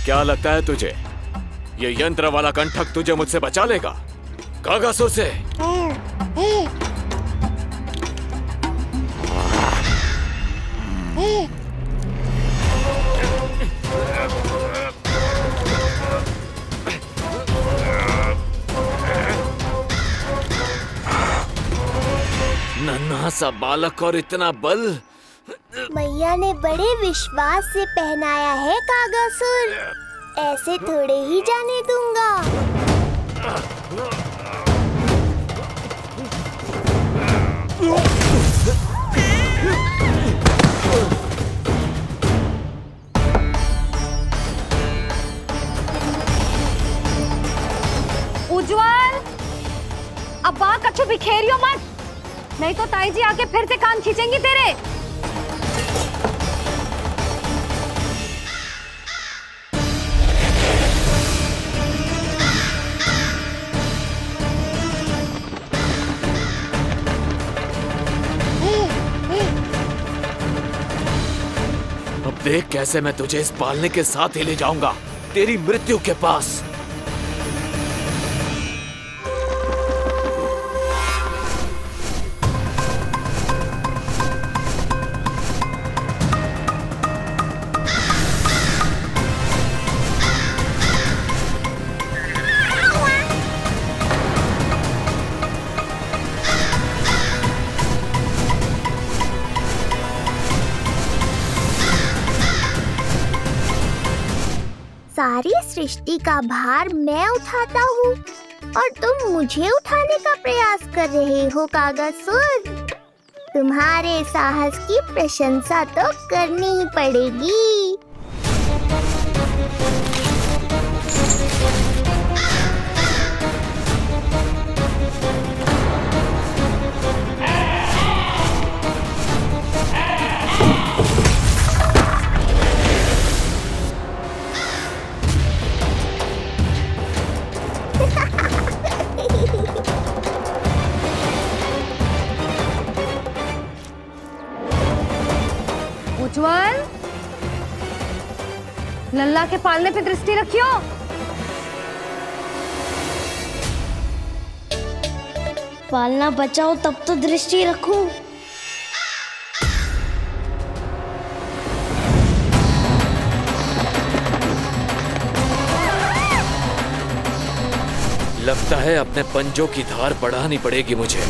क्या लगता है तुझे ये यंत्र वाला कंठक तुझे मुझसे बचा लेगा कागासुर से? नन्हा सा बालक और इतना बल। मैया ने बड़े विश्वास से पहनाया है कागासुर, ऐसे थोड़े ही जाने दूंगा। उज्जवल, अब बात कच्चू बिखेरियो मत, नहीं तो ताई जी आके फिर से कान खींचेंगी तेरे। अब देख कैसे मैं तुझे इस पालने के साथ ही ले जाऊंगा तेरी मृत्यु के पास। सारी सृष्टि का भार मैं उठाता हूँ और तुम मुझे उठाने का प्रयास कर रहे हो कागासुर। तुम्हारे साहस की प्रशंसा तो करनी ही पड़ेगी। उज्जवल, लल्ला के पालने पे दृष्टि रखियो। पालना बचाओ तब तो दृष्टि रखूं। लगता है अपने पंजों की धार बढ़ानी पड़ेगी मुझे।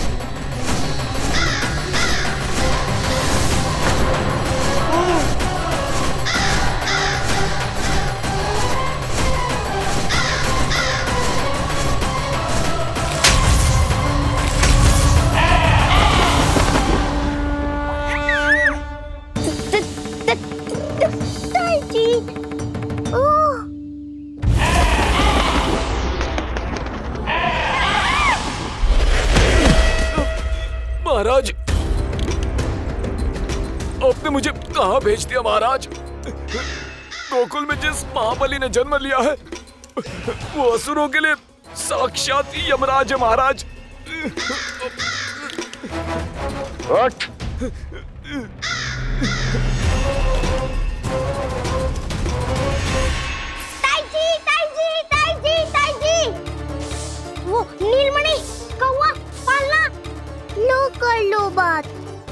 महाराज, आपने मुझे कहाँ भेज दिया महाराज? गोकुल में जिस महाबली ने जन्म लिया है वो असुरों के लिए साक्षात यमराज है महाराज। वो नीलमणि, कौवा, पालना, लो कर लो बात।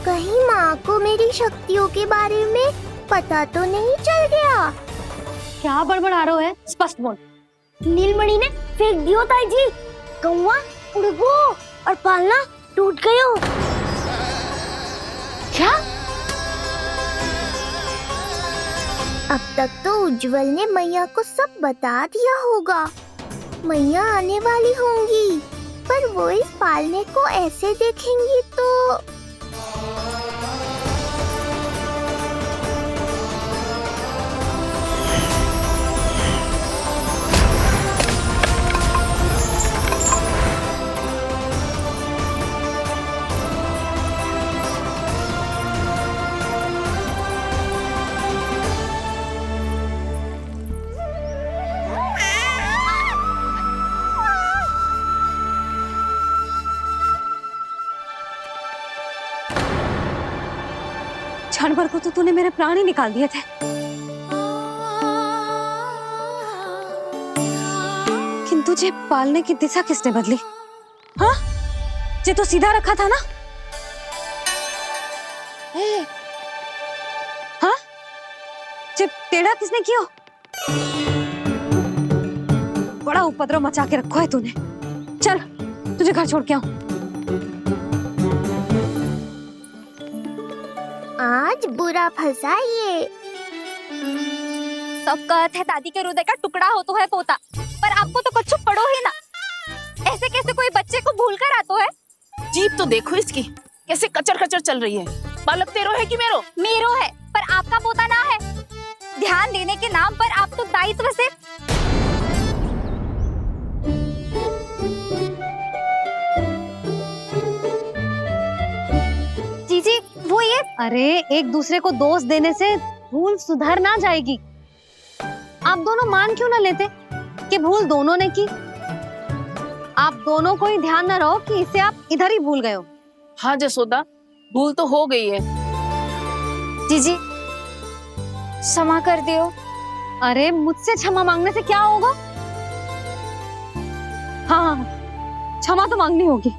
कहीं माँ को मेरी शक्तियों के बारे में पता तो नहीं चल गया? क्या बड़बड़ा रहे हो है? स्पष्ट बोल। नीलमणि ने फेंक दियो ताई जी। कौवा उड़ गयो और पालना टूट गयो। क्या? अब तक तो उज्जवल ने मैया को सब बता दिया होगा। मैया आने वाली होंगी, पर वो इस पालने को ऐसे देखेंगी तो क्षण भर को तो तूने मेरे प्राण ही निकाल दिए थे। तुझे पालने की दिशा किसने बदली? हाँ, जे तो सीधा रखा था ना? हाँ, जे टेढ़ा किसने किया? बड़ा उपद्रव मचा के रखा है तूने। चल, तुझे घर छोड़ के आऊं। आज बुरा फंसा ये। सब कहत है दादी के हृदय का टुकड़ा हो तो है पोता, पर आपको तो कुछ पड़ो ही ना। ऐसे कैसे कोई बच्चे को भूल कर आतो है? जीप तो देखो इसकी, कैसे कचर कचर चल रही है। बालक तेरो है कि मेरो? मेरो है, पर आपका पोता ना है। ध्यान देने के नाम पर आप तो दायित्व से। जीजी, वो ये। अरे एक दूसरे को दोष देने से भूल सुधर ना जाएगी। आप दोनों मान क्यों ना लेते कि भूल दोनों ने की? आप दोनों को ही ध्यान न रहो कि इसे आप इधर ही भूल गए हो। हाँ जसोदा, भूल तो हो गई है। जीजी, क्षमा कर दियो। अरे मुझसे क्षमा मांगने से क्या होगा? हाँ, क्षमा तो मांगनी होगी।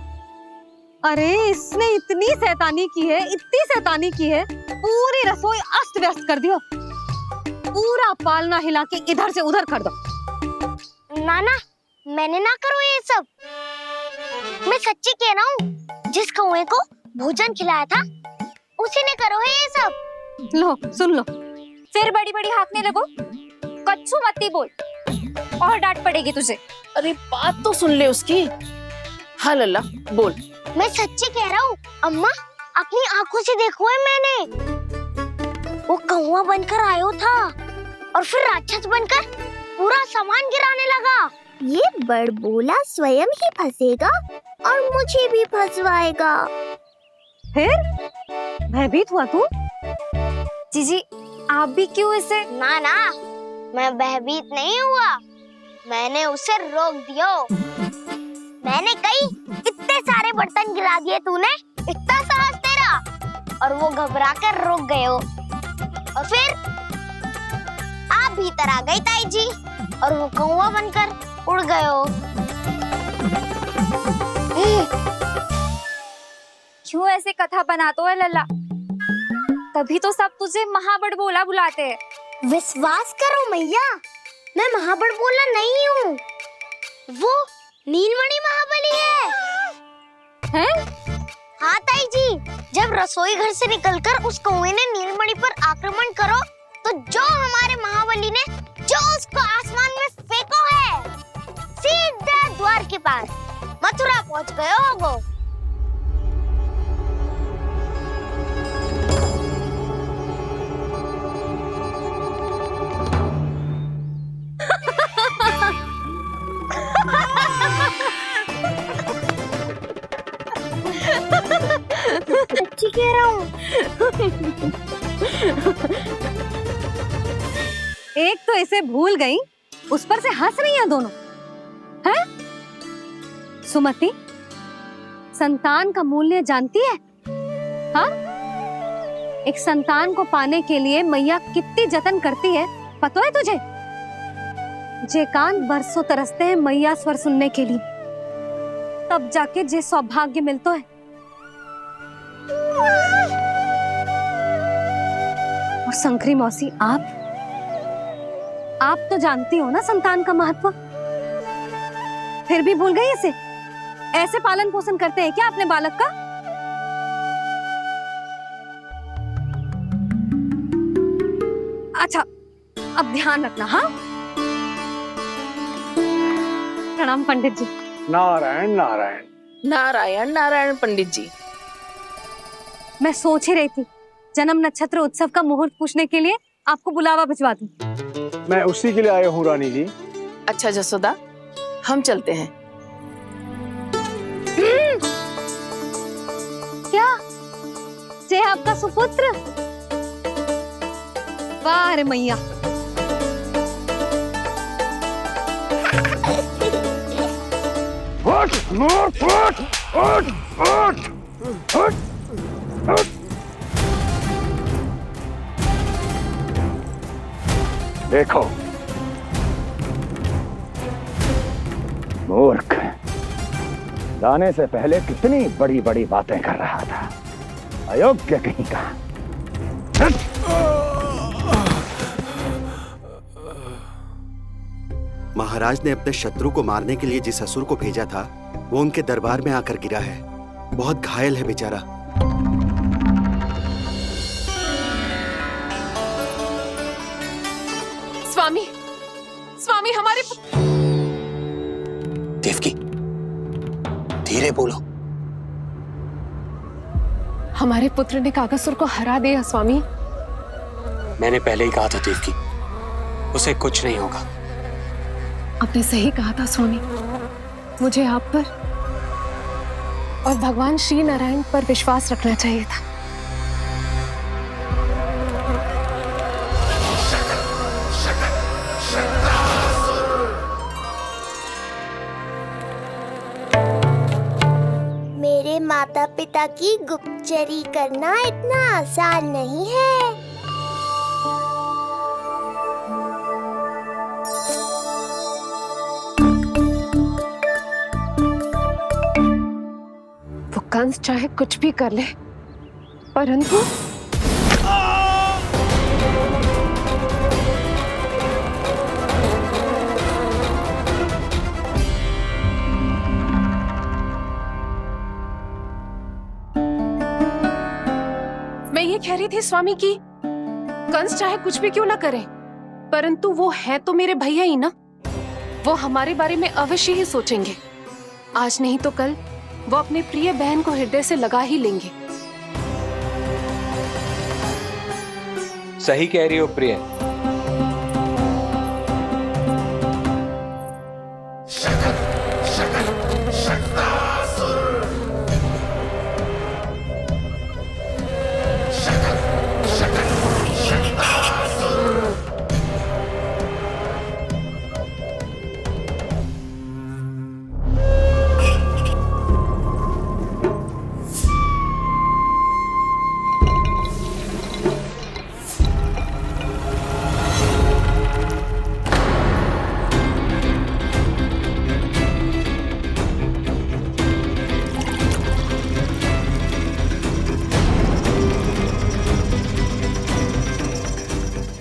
अरे इसने इतनी शैतानी की है, इतनी शैतानी की है, पूरी रसोई अस्त व्यस्त कर दियो। पूरा पालना हिला के इधर से उधर कर दो। नाना, मैंने ना करो ये सब। मैं सच्ची कह रहा हूँ, जिस कौवे को भोजन खिलाया था उसी ने करो है ये सब। लो सुन लो, फिर बड़ी बड़ी हाकने लगो। कच्चू मत बोल, और डांट पड़ेगी तुझे। अरे बात तो सुन ले उसकी। हाँ लल्ला बोल। मैं सच्ची कह रहा हूँ अम्मा, अपनी आंखों से देखो है मैंने। वो कौवा बनकर आयो था और फिर राक्षस बनकर पूरा सामान गिराने लगा। ये बड़बोला स्वयं ही फंसेगा और मुझे भी फंसवाएगा। फिर भयभीत हुआ तू? जीजी, आप भी क्यों इसे? ना ना, मैं भयभीत नहीं हुआ, मैंने उसे रोक दिया। मैंने कही इतने सारे बर्तन गिरा दिए तूने, इतना साहस तेरा, और वो घबरा कर रुक गए हो। और फिर आप भीतर आ गई ताई जी और वो कौवा बनकर उड़ गए हो। क्यों ऐसे कथा बनाते हो लल्ला? तभी तो सब तुझे महाबड़बोला बुलाते हैं। विश्वास करो मैया, मैं महाबड़बोला नहीं हूँ, वो नीलमणि महाबली है। हैं? हाँ ताई जी, जब रसोई घर से निकलकर उस कौवे ने नीलमणि पर आक्रमण करो तो जो हमारे महाबली ने जो उसको आसमान में फेंको है, सीधे द्वार के पास मथुरा पहुंच गए होगो। सच्ची कह रहा हूँ। एक तो इसे भूल गई, उस पर से हंस रही हैं दोनों। हैं? सुमति, संतान का मूल्य जानती है? हाँ? एक संतान को पाने के लिए मैया कितनी जतन करती है, पता है तुझे? जे कान बरसों तरसते हैं मैया स्वर सुनने के लिए, तब जाके जे सौभाग्य मिलता है। और शंकरी मौसी, आप तो जानती हो ना संतान का महत्व, फिर भी भूल गई इसे? ऐसे पालन पोषण करते हैं क्या अपने बालक का? अच्छा, अब ध्यान रखना। हाँ, प्रणाम पंडित जी। नारायण नारायण। नारायण नारायण पंडित जी। मैं सोच ही रही थी जन्म नक्षत्र उत्सव का मुहूर्त पूछने के लिए आपको बुलावा भिजवा दूं। मैं उसी के लिए आया हूँ रानी जी। अच्छा जसोदा, हम चलते हैं। क्या जे आपका सुपुत्र? वाह रे मैया। उठ, उठ, उठ, उठ, उठ, उठ, उठ। देखो, मूर्ख, लाने से पहले कितनी बड़ी बड़ी बातें कर रहा था, अयोग्य कहीं का। महाराज ने अपने शत्रु को मारने के लिए जिस असुर को भेजा था वो उनके दरबार में आकर गिरा है। बहुत घायल है बेचारा। स्वामी, स्वामी हमारे देवकी, धीरे बोलो। हमारे पुत्र ने कागासुर को हरा दिया स्वामी। मैंने पहले ही कहा था देवकी, उसे कुछ नहीं होगा। आपने सही कहा था स्वामी। मुझे आप पर और भगवान श्री नारायण पर विश्वास रखना चाहिए था। मेरे माता पिता की गुप्तचरी करना इतना आसान नहीं है। वो कंस चाहे कुछ भी कर ले, परंतु मैं ये कह रही थी स्वामी कि कंस चाहे कुछ भी क्यों ना करे, परंतु वो है तो मेरे भैया ही ना। वो हमारे बारे में अवश्य ही सोचेंगे। आज नहीं तो कल वो अपने प्रिय बहन को हृदय से लगा ही लेंगे। सही कह रही हो प्रिय।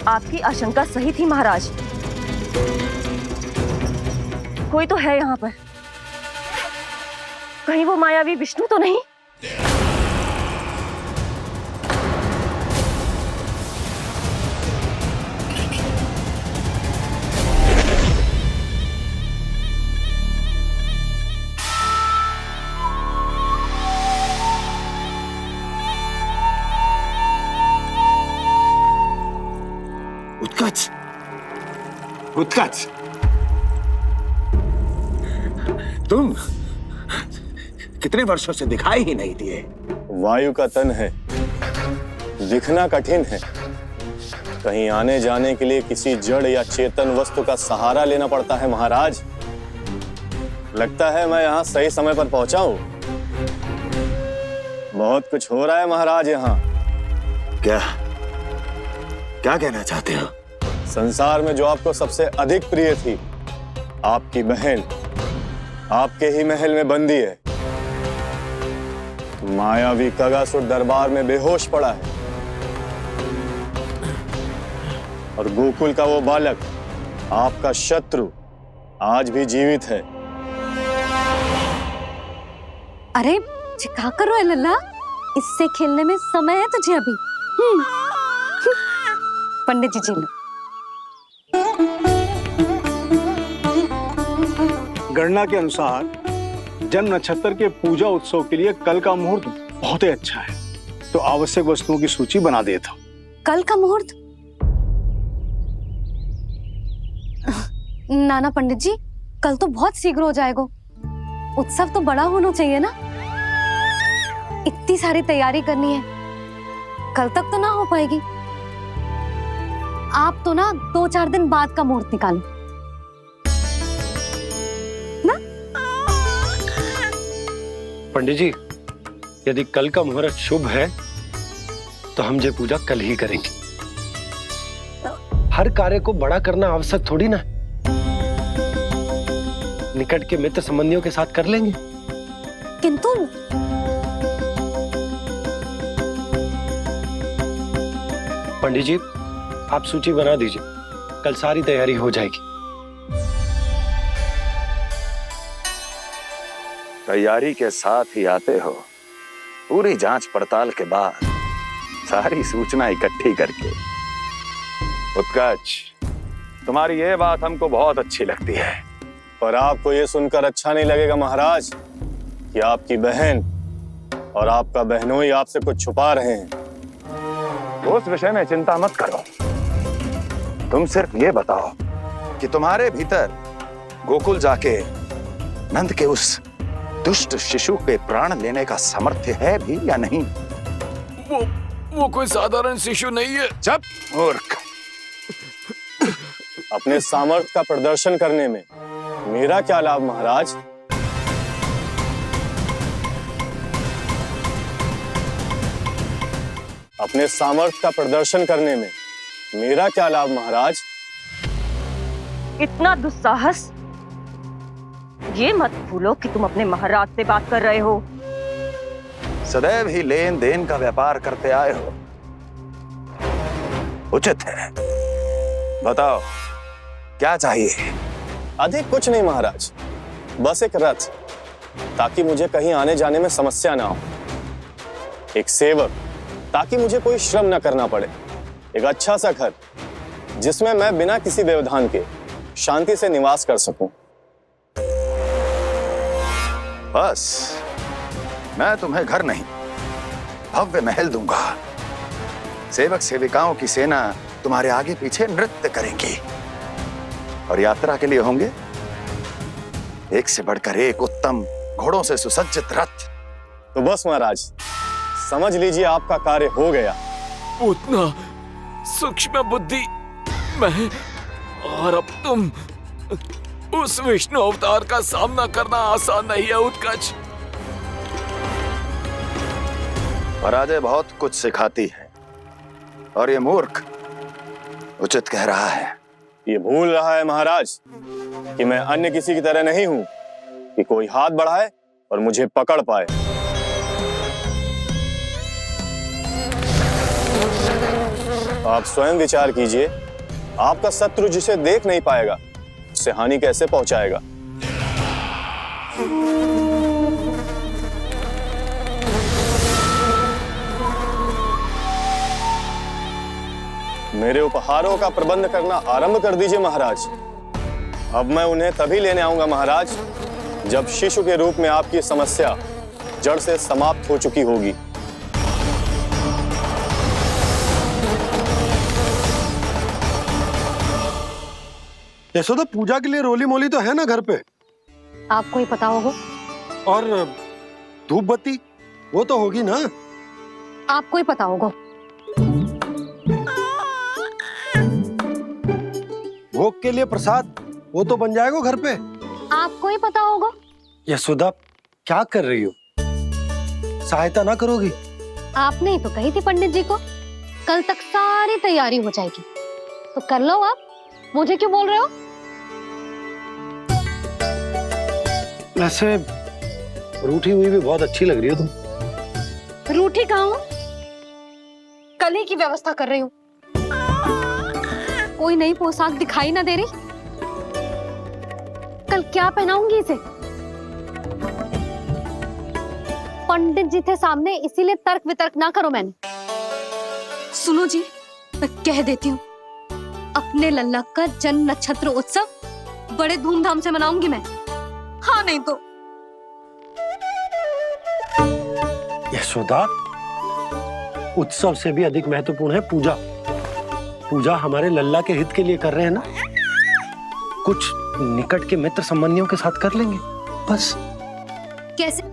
आपकी आशंका सही थी महाराज। कोई तो है यहाँ पर। कहीं वो मायावी विष्णु तो नहीं? उत्कच, उत्कच, तुम कितने वर्षों से दिखाई ही नहीं दिए। वायु का तन है, दिखना कठिन है। कहीं आने जाने के लिए किसी जड़ या चेतन वस्तु का सहारा लेना पड़ता है महाराज। लगता है मैं यहाँ सही समय पर पहुंचा हूँ। बहुत कुछ हो रहा है महाराज यहाँ। क्या क्या कहना चाहते हो? संसार में जो आपको सबसे अधिक प्रिय थी, आपकी बहन आपके ही महल में बंदी है। मायावी कागासुर दरबार में बेहोश पड़ा है और गोकुल का वो बालक, आपका शत्रु, आज भी जीवित है। अरे क्या कर रहे हो लल्ला? इससे खेलने में समय है तुझे अभी। पंडित जी लो। गणना के अनुसार जन्म नक्षत्र के पूजा उत्सव के लिए कल का मुहूर्त बहुत ही अच्छा है, तो आवश्यक वस्तुओं की सूची बना देता हूँ। कल का मुहूर्त? नाना पंडित जी, कल तो बहुत शीघ्र हो जाएगा। उत्सव तो बड़ा होना चाहिए ना। इतनी सारी तैयारी करनी है, कल तक तो ना हो पाएगी। आप तो ना 2-4 दिन बाद का मुहूर्त निकालो ना। पंडित जी, यदि कल का मुहूर्त शुभ है तो हम ये पूजा कल ही करेंगे। हर कार्य को बड़ा करना आवश्यक थोड़ी ना। निकट के मित्र संबंधियों के साथ कर लेंगे। किंतु पंडित जी, आप सूची बना दीजिए, कल सारी तैयारी हो जाएगी। तैयारी के साथ ही आते हो, पूरी जांच पड़ताल के बाद सारी सूचना इकट्ठी करके। उत्कर्ष, तुम्हारी ये बात हमको बहुत अच्छी लगती है। पर आपको ये सुनकर अच्छा नहीं लगेगा महाराज कि आपकी बहन और आपका बहनोई आपसे कुछ छुपा रहे हैं। उस विषय में चिंता मत करो, तुम सिर्फ ये बताओ कि तुम्हारे भीतर गोकुल जाके नंद के उस दुष्ट शिशु के प्राण लेने का सामर्थ्य है भी या नहीं? वो कोई साधारण शिशु नहीं है। चुप मूर्ख। अपने सामर्थ्य का प्रदर्शन करने में मेरा क्या लाभ महाराज? अपने सामर्थ्य का प्रदर्शन करने में मेरा क्या लाभ महाराज? इतना दुस्साहस! ये मत भूलो कि तुम अपने महाराज से बात कर रहे हो। सदैव ही लेन देन का व्यापार करते आए हो, उचित है। बताओ क्या चाहिए? अधिक कुछ नहीं महाराज, बस एक रथ, ताकि मुझे कहीं आने जाने में समस्या ना हो। एक सेवक, ताकि मुझे कोई श्रम न करना पड़े। एक अच्छा सा घर, जिसमें मैं बिना किसी व्यवधान के शांति से निवास कर सकूं। बस, मैं तुम्हें घर नहीं, भव्य महल दूंगा। सेवक सेविकाओं की सेना तुम्हारे आगे पीछे नृत्य करेंगी और यात्रा के लिए होंगे एक से बढ़कर एक उत्तम घोड़ों से सुसज्जित रथ। तो बस महाराज, समझ लीजिए आपका कार्य हो गया। उतना सूक्ष्म बुद्धि मैं, और अब तुम, उस विष्णु अवतार का सामना करना आसान नहीं है उत्कर्ष। पराजय बहुत कुछ सिखाती है और ये मूर्ख उचित कह रहा है। ये भूल रहा है महाराज कि मैं अन्य किसी की तरह नहीं हूं कि कोई हाथ बढ़ाए और मुझे पकड़ पाए। आप स्वयं विचार कीजिए, आपका शत्रु जिसे देख नहीं पाएगा उससे हानि कैसे पहुंचाएगा? मेरे उपहारों का प्रबंध करना आरंभ कर दीजिए महाराज। अब मैं उन्हें तभी लेने आऊंगा महाराज, जब शिशु के रूप में आपकी समस्या जड़ से समाप्त हो चुकी होगी। यशोदा, पूजा के लिए रोली मोली तो है ना घर पे? आपको ही पता होगा। और धूप बत्ती वो तो होगी ना? आपको ही पता होगा। भोग के लिए प्रसाद वो तो बन जाएगा घर पे। आपको ही पता होगा। यशोदा, क्या कर रही हो? सहायता ना करोगी? आपने ही तो कही थी पंडित जी को, कल तक सारी तैयारी हो जाएगी, तो कर लो आप। मुझे क्यों बोल रहे हो? वैसे रूठी हुई भी बहुत अच्छी लग रही हो तुम। रूठी कहाँ हूँ? कल ही की व्यवस्था कर रही हूँ। कोई नई पोशाक दिखाई ना दे रही? कल क्या पहनाऊंगी इसे? पंडित जी थे सामने, इसीलिए तर्क वितर्क ना करो। मैंने सुनो जी, मैं कह देती हूँ, अपने लल्ला का जन्म नक्षत्र उत्सव बड़े धूमधाम से मनाऊंगी मैं। हाँ नहीं तो। यशोदा, उत्सव से भी अधिक महत्वपूर्ण है पूजा। पूजा हमारे लल्ला के हित के लिए कर रहे हैं ना, कुछ निकट के मित्र संबंधियों के साथ कर लेंगे बस। कैसे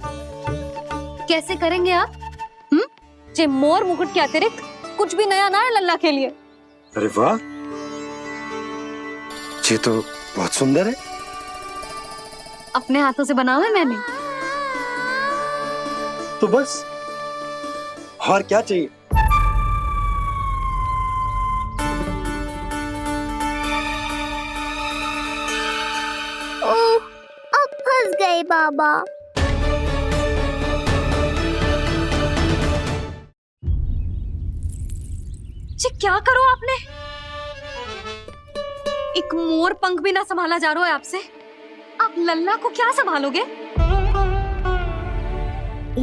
कैसे करेंगे आप? जे मोर मुकुट के अतिरिक्त कुछ भी नया ना है लल्ला के लिए। अरे वाह, ये तो बहुत सुंदर है। अपने हाथों से बना है मैंने। तो बस, और क्या चाहिए? गए बाबा। जी क्या करो आपने? एक मोर पंख भी ना संभाला जा रहा है आपसे। आप लल्ला को क्या संभालोगे?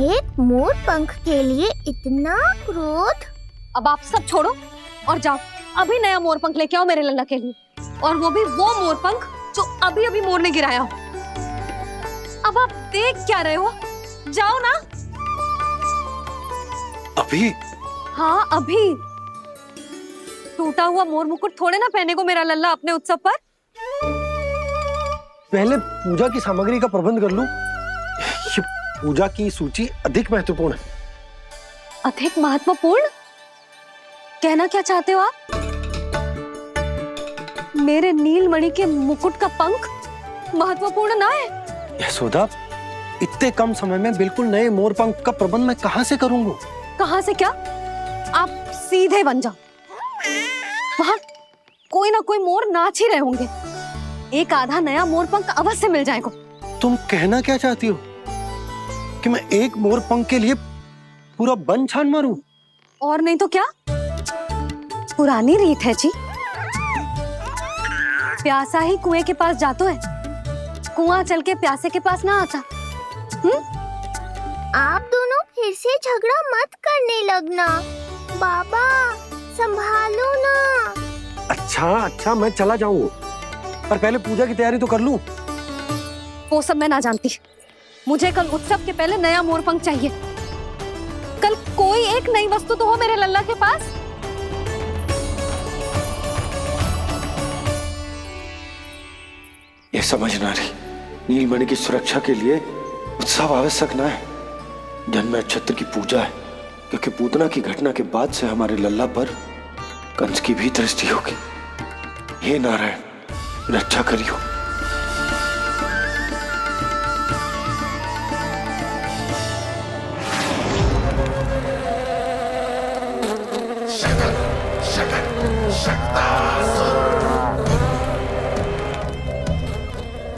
एक मोर पंख के लिए इतना क्रोध? अब आप सब छोड़ो और जाओ, अभी नया मोर पंख लेके आओ मेरे लल्ला के लिए, और वो भी वो मोर पंख जो अभी अभी मोर ने गिराया हो। अब आप देख क्या रहे हो? जाओ ना। अभी? हाँ अभी। टूटा हुआ मोर मुकुट थोड़े ना पहने को मेरा लल्ला अपने उत्सव पर। पहले पूजा की सामग्री का प्रबंध कर लूं। ये पूजा की सूची अधिक महत्वपूर्ण है। अधिक महत्वपूर्ण? कहना क्या चाहते हो आप? मेरे नीलमणि के मुकुट का पंख महत्वपूर्ण ना है? यशोदा, इतने कम समय में बिल्कुल नए मोर पंख का प्रबंध मैं कहां से करूंगा? कहां से क्या? आप सीधे बन जाओ। वहां कोई ना कोई मोर नाच ही रहे होंगे। एक आधा नया मोर पंख अवश्य मिल जाएगा। तुम कहना क्या चाहती हो कि मैं एक मोर पंख के लिए पूरा वन छान मारूं? और नहीं तो क्या? पुरानी रीत है जी। प्यासा ही कुएं के पास जाता है, कुआं चल के प्यासे के पास ना आता। आप दोनों फिर से झगड़ा मत करने लगना। बाबा संभालो ना। अच्छा मैं चला जाऊंगा, पर पहले पूजा की तैयारी तो कर लूं। वो सब मैं ना जानती। मुझे कल उत्सव के पहले नया मोर पंख चाहिए। कल कोई एक नई वस्तु तो हो मेरे लल्ला के पास। ये समझ ना रही, नीलमणि की सुरक्षा के लिए उत्सव आवश्यक ना है, जन्म नक्षत्र की पूजा है, क्योंकि पूतना की घटना के बाद से हमारे लल्ला पर कंस की भी दृष्टि होगी। हे नारायण, रक्षा करियो।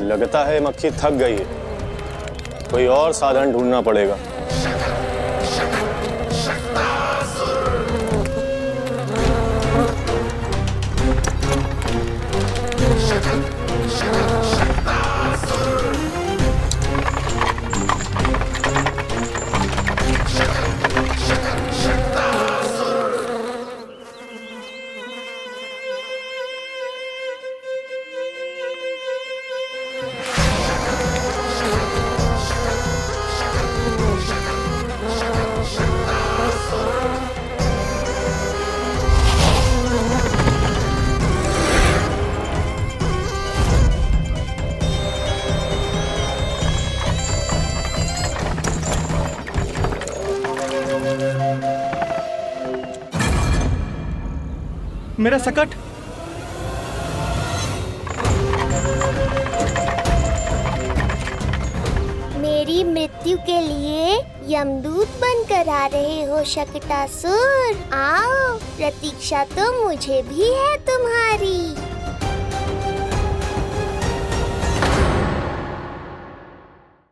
लगता है मक्खी थक गई है, कोई और साधन ढूंढना पड़ेगा। मेरा सकट। मेरी मृत्यु के लिए यमदूत बनकर आ रहे हो शकटासुर? आओ, प्रतीक्षा तो मुझे भी है तुम्हारी।